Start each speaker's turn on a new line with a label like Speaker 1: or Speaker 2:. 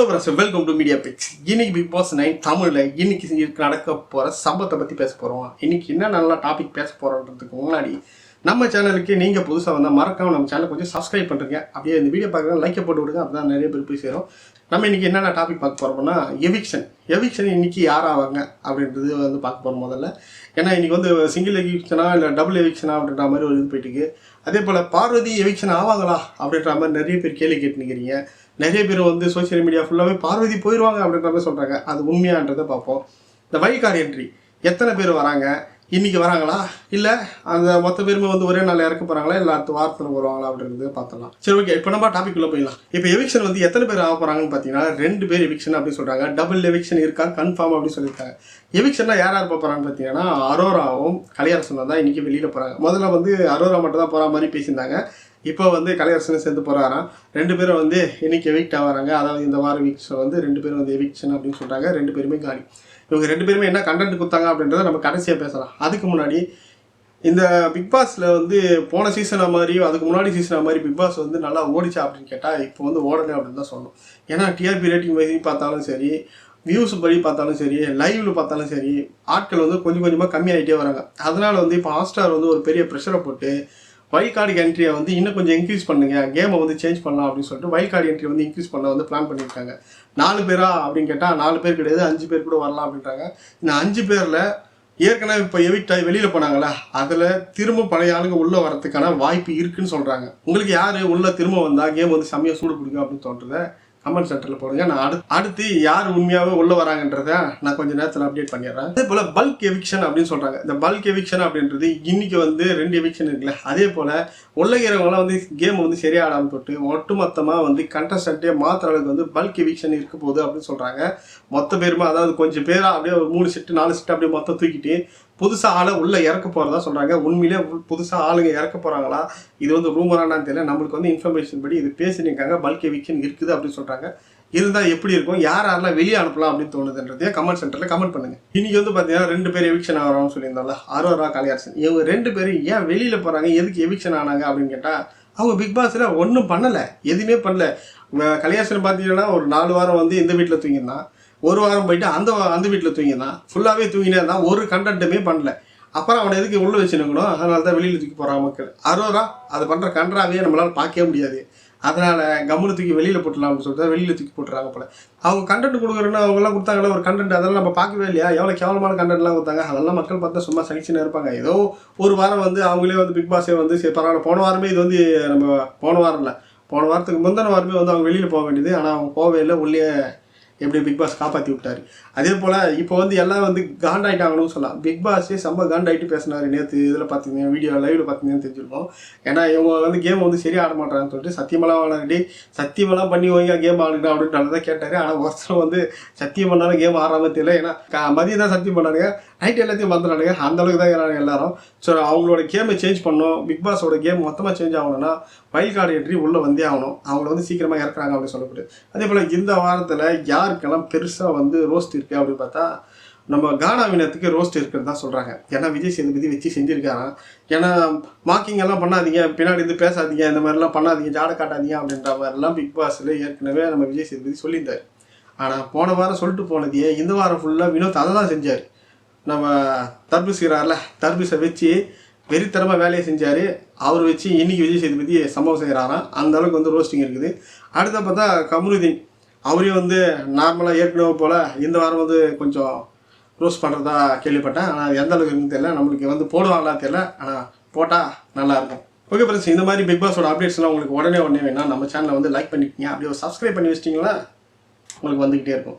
Speaker 1: Hello press, welcome to media picks. இன்னைக்கு Bigg Boss 9 தமிழில் இன்னைக்கு நடக்க போகிற சம்பவத்தை பற்றி பேச போகிறோம். இன்னைக்கு என்ன நல்லா டாபிக் பேச போகிறோன்றதுக்கு முன்னாடி நம்ம சேனலுக்கு நீங்கள் புதுசாக வந்தால் மறக்காம நம்ம சேனலை கொஞ்சம் சப்ஸ்கிரைப் பண்ணுறீங்க. அப்படியே இந்த வீடியோ பார்க்குறவங்க லைக்கை போட்டு விடுங்க, அப்போ தான் நிறைய பேர் போய் சேரும். நம்ம இன்றைக்கி என்னென்ன டாபிக் பார்க்க போகிறோம்னா எவிக்ஷன் இன்றைக்கி யார் ஆவாங்க அப்படின்றது வந்து பார்க்க போகிறோம் முதல்ல. ஏன்னா இன்றைக்கி வந்து சிங்கிள் எவிக்ஷனா இல்லை டபுள் எவிக்ஷனா அப்படின்ற மாதிரி ஒரு இது போயிட்டுருக்கு. அதே போல் பார்வதி எவிக்ஷன் ஆவாங்களா அப்படின்ற மாதிரி நிறைய பேர் கேள்வி கேட்டுக்கிறீங்க. நிறைய பேர் வந்து சோசியல் மீடியா ஃபுல்லாகவே பார்வதி போயிடுவாங்க அப்படின்ற மாதிரி சொல்கிறாங்க. அது உண்மையான்றதை பார்ப்போம். இந்த வைல்ட் என்ட்ரி எத்தனை பேர் வராங்க, இன்றைக்கி வராங்களா இல்லை அந்த மொத்த பேருமே வந்து ஒரே நாள் இறக்க போகிறாங்களா இல்லை அடுத்த வாரத்தில் வருவாங்களா அப்படின்றத பார்த்துலாம். சரி, ஓகே, இப்போ நம்ம டாபிக் உள்ள போயிடலாம். இப்போ எவிக்ஷன் வந்து எத்தனை பேர் ஆக போகிறாங்கன்னு பார்த்தீங்கன்னா 2 பேர் எவிக்ஷன் அப்படின்னு சொல்கிறாங்க. டபுள் எவிக்ஷன் இருக்கா கன்ஃபார்ம் அப்படின்னு சொல்லியிருக்காங்க. எவிக்ஷன்னா யார் யார் போகிறான்னு பார்த்தீங்கன்னா அரோராவும் கலையரசனும் தான் இன்றைக்கி வெளியில் போகிறாங்க. முதல்ல வந்து அரோரா மட்டும் தான் போகிற மாதிரி பேசியிருந்தாங்க. இப்போ வந்து கலையரசனும் சேர்ந்து போகிறாராம். 2 பேரும் வந்து இன்னைக்கு எவிக்ட் ஆகிறாங்க. அதாவது இந்த வார வீக்ஸில் வந்து 2 பேரும் வந்து எவிக்ஷன் அப்படின்னு சொல்கிறாங்க. 2 பேருமே காலி. இவங்க 2 பேருமே என்ன கண்டென்ட் கொடுத்தாங்க அப்படின்றத நம்ம கடைசியாக பேசலாம். அதுக்கு முன்னாடி இந்த பிக் பாஸில் வந்து போன சீசனை மாதிரி அதுக்கு முன்னாடி சீசனை மாதிரி பிக் பாஸ் வந்து நல்லா ஓடிச்சா அப்படின்னு கேட்டால் இப்போ வந்து ஓடலை அப்படின்னு தான் சொல்லணும். ஏன்னா டிஆர்பி ரேட்டிங் படி பார்த்தாலும் சரி, வியூஸ் படி பார்த்தாலும் சரி, லைவ்ல பார்த்தாலும் சரி, ஆட்கள் வந்து கொஞ்சம் கொஞ்சமாக கம்மியாகிட்டே வராங்க. அதனால் வந்து இப்போ ஹாட்ஸ்டார் வந்து ஒரு பெரிய ப்ரெஷரை போட்டு வைல்ட் கார்டு என்ட்ரியை வந்து இன்னும் கொஞ்சம் இன்க்ரீஸ் பண்ணுங்க, கேமை வந்து சேஞ்ச் பண்ணலாம் அப்படின்னு சொல்லிட்டு வைல்ட் கார்டு என்ட்ரி வந்து இன்க்ரீஸ் பண்ண வந்து பிளான் பண்ணியிருக்காங்க. 4 பேரா அப்படின்னு கேட்டால் 4 பேர் கிடையாது, 5 பேர் கூட வரலாம் அப்படின்றாங்க. இந்த 5 பேரில் ஏற்கனவே இப்போ எவிக்ட் ஆகி வெளியில் போனாங்களா, அதில் திரும்ப பழைய ஆளுங்க உள்ளே வரதுக்கான வாய்ப்பு இருக்குன்னு சொல்கிறாங்க. உங்களுக்கு யார் உள்ளே திரும்ப வந்தால் கேம் வந்து செம்மையாக சூடு பிடிக்கும் அப்படின்னு தோன்றதை கமெண்ட் சென்டரில் போடுங்க. நான் அடுத்து யார் உண்மையாகவே உள்ளே வராங்கன்றதை நான் கொஞ்சம் நேரத்தில் அப்டேட் பண்ணிடுறேன். அதே போல் பல்க் எவிக்ஷன் அப்படின்னு சொல்கிறாங்க. இந்த பல்க் எவிக்ஷன் அப்படின்றது இன்றைக்கி வந்து 2 எவிக்ஷன் இருக்குல்ல, அதே போல் உள்ளகிறவங்களாம் வந்து கேம் வந்து சரியாக ஆடாமல் போட்டு ஒட்டுமொத்தமாக வந்து கண்டஸ்டன்ட்டே மாத்திர அளவுக்கு வந்து பல்க் எவிக்ஷன் இருக்க போகுது அப்படின்னு சொல்கிறாங்க. மொத்த பேருமா, அதாவது கொஞ்சம் பேராக அப்படியே ஒரு 3 செட்டு 4 செட்டு அப்படியே மொத்தம் தூக்கிட்டு புதுசாக ஆளை உள்ளே இறக்க போகிறதா சொல்கிறாங்க. உண்மையிலே புதுசாக ஆளுங்க இறக்க போகிறாங்களா, இது வந்து ரூமரானான்னு தெரியல. நம்மளுக்கு வந்து இன்ஃபர்மேஷன் படி இது பேசினிருக்காங்க, பல்க் எவிக்ஷன் இருக்குது அப்படின்னு சொல்கிறாங்க. இருந்தால் எப்படி இருக்கும், யாரெல்லாம் வெளியே அனுப்பலாம் அப்படின்னு தோணுதுன்றதையே கமெண்ட் சென்டரில் கமெண்ட் பண்ணுங்கள். இன்றைக்கி வந்து பார்த்தீங்கன்னா 2 பேர் எவிக்ஷன் ஆகிறான்னு சொல்லியிருந்தோம்ல, அரோரா கலையரசன். இவங்க 2 பேரும் ஏன் வெளியில் போகிறாங்க, எதுக்கு எவிக்ஷன் ஆனாங்க அப்படின்னு கேட்டால் அவங்க பிக் பாஸில் ஒன்றும் பண்ணலை, எதுவுமே பண்ணல. கலையரசன் பார்த்தீங்கன்னா ஒரு 4 வாரம் வந்து இந்த வீட்டில் தூங்கியிருந்தான், 1 வாரம் போயிட்டு அந்த வீட்டில் தூங்கினான், ஃபுல்லாகவே தூங்கினே இருந்தான், ஒரு கண்டென்ட்டுமே பண்ணல. அப்புறம் அவனை எதுக்கு உள்ளே வச்சுருக்கணும், அதனால தான் வெளியில் தூக்கி போகிறான் மக்கள். அரோரா அது பண்ணுற கன்றாவே நம்மளால் பார்க்கவே முடியாது, அதனால் கம்முன்னு தூக்கி வெளியில் போட்டுலாம் அப்படின்னு சொல்லிட்டு வெளியில் தூக்கி போட்டுறாங்க போல. அவங்க கண்டென்ட் கொடுக்குறேன்னு அவங்களாம் கொடுத்தாங்களே ஒரு கண்டென்ட், அதெல்லாம் நம்ம பார்க்கவே இல்லையா, எவ்வளோ கேவலமான கண்டென்ட்லாம் கொடுத்தாங்க. அதெல்லாம் மக்கள் பார்த்தா சும்மா சகிச்சுன்னு இருப்பாங்க. ஏதோ ஒரு வாரம் வந்து அவங்களே வந்து பிக் பாஸே வந்து சரி பரவாயில்ல, போன வாரமே இது வந்து நம்ம போன வாரத்துக்கு முந்தின வாரமே வந்து அவங்க வெளியில் போக வேண்டியது, ஆனால் அவங்க போகவே இல்லை, உள்ளே எப்படி பிக் பாஸ் காப்பாற்றி விட்டார். அதே போல் இப்போ வந்து எல்லாம் வந்து காண்டாயிட்டாங்கன்னு சொல்லலாம். பிக் பாஸே செம்ம காண்டாயிட்டு பேசினார் நேற்று. இதில் பார்த்தீங்க, வீடியோ லைவில் பார்த்தீங்கன்னு தெரிஞ்சிருக்கோம். ஏன்னா இவங்க வந்து கேம் வந்து சரியாக ஆட மாட்டாங்கன்னு சொல்லிட்டு சத்தியமெல்லாம் விளாடி சத்தியமெல்லாம் பண்ணி வைங்க கேம் ஆடுங்க அப்படின்ட்டு தான் கேட்டார். ஆனால் ஒருத்தர் வந்து சத்தியம் பண்ணாலும் கேம் ஆடாமல் தெரியல. ஏன்னா மதியம் தான் சத்தியம் பண்ணானுங்க, நைட் எல்லாத்தையும் வந்துடுறானுங்க. அந்தளவுக்கு தான் இருக்கிறாங்க எல்லாரும். ஸோ அவங்களோட கேமை சேஞ்ச் பண்ணணும், பிக் பாஸோட கேம் மொத்தமாக சேஞ்ச் ஆகணும்னா வைல்ட் கார்டு என்ட்ரி உள்ளே வந்தே ஆகணும். அவங்கள வந்து சீக்கிரமாக இறக்குறாங்க அப்படின்னு சொல்லப்படுது. அதே போல் இந்த வாரத்தில் யாருக்கெல்லாம் பெருசாக வந்து ரோஸ்ட் இருக்குது அப்படின்னு பார்த்தா நம்ம கானா வினத்துக்கு ரோஸ்ட் இருக்குன்னு தான் சொல்கிறாங்க. ஏன்னா விஜய் சேதுபதி வச்சு செஞ்சுருக்காராம். ஏன்னா மார்க்கிங் எல்லாம் பண்ணாதீங்க, பின்னாடி இருந்து பேசாதீங்க, இந்த மாதிரிலாம் பண்ணாதீங்க, ஜாட காட்டாதீங்க அப்படின்ற மாதிரிலாம் பிக் பாஸில் ஏற்கனவே நம்ம விஜய் சேதுபதி சொல்லியிருந்தார். ஆனால் போன வாரம் சொல்லிட்டு போனதையே இந்த வாரம் ஃபுல்லாக வினோத் அதை தான் செஞ்சார். நம்ம தர்பீஸ்கிறார்ல, தர்பீஸை வச்சு வெறித்தரமாக வேலையை செஞ்சார். அவர் வச்சு இன்றைக்கி விஜய் சேதுபதி சம்பவம் செய்கிறாராம். அந்த அளவுக்கு வந்து ரோஸ்டிங் இருக்குது. அடுத்த பார்த்தா கமருதீன், அவரையும் வந்து நார்மலாக ஏற்கனவே போல் இந்த வாரம் வந்து கொஞ்சம் ரோஸ்ட் பண்ணுறதா கேள்விப்பட்டேன். ஆனால் எந்த அளவுக்கு இருக்குன்னு தெரியல, நம்மளுக்கு வந்து போடுவாங்களா தெரியல, ஆனால் போட்டால் நல்லாயிருக்கும். ஓகே ஃப்ரெண்ட்ஸ், இந்த மாதிரி பிக் பாஸோட அப்டேட்ஸ்லாம் உங்களுக்கு உடனே வேணால் நம்ம சேனலை வந்து லைக் பண்ணிக்கிங்க, அப்படியே சப்ஸ்கிரைப் பண்ணி வச்சிட்டிங்களா உங்களுக்கு வந்துக்கிட்டே இருக்கும்.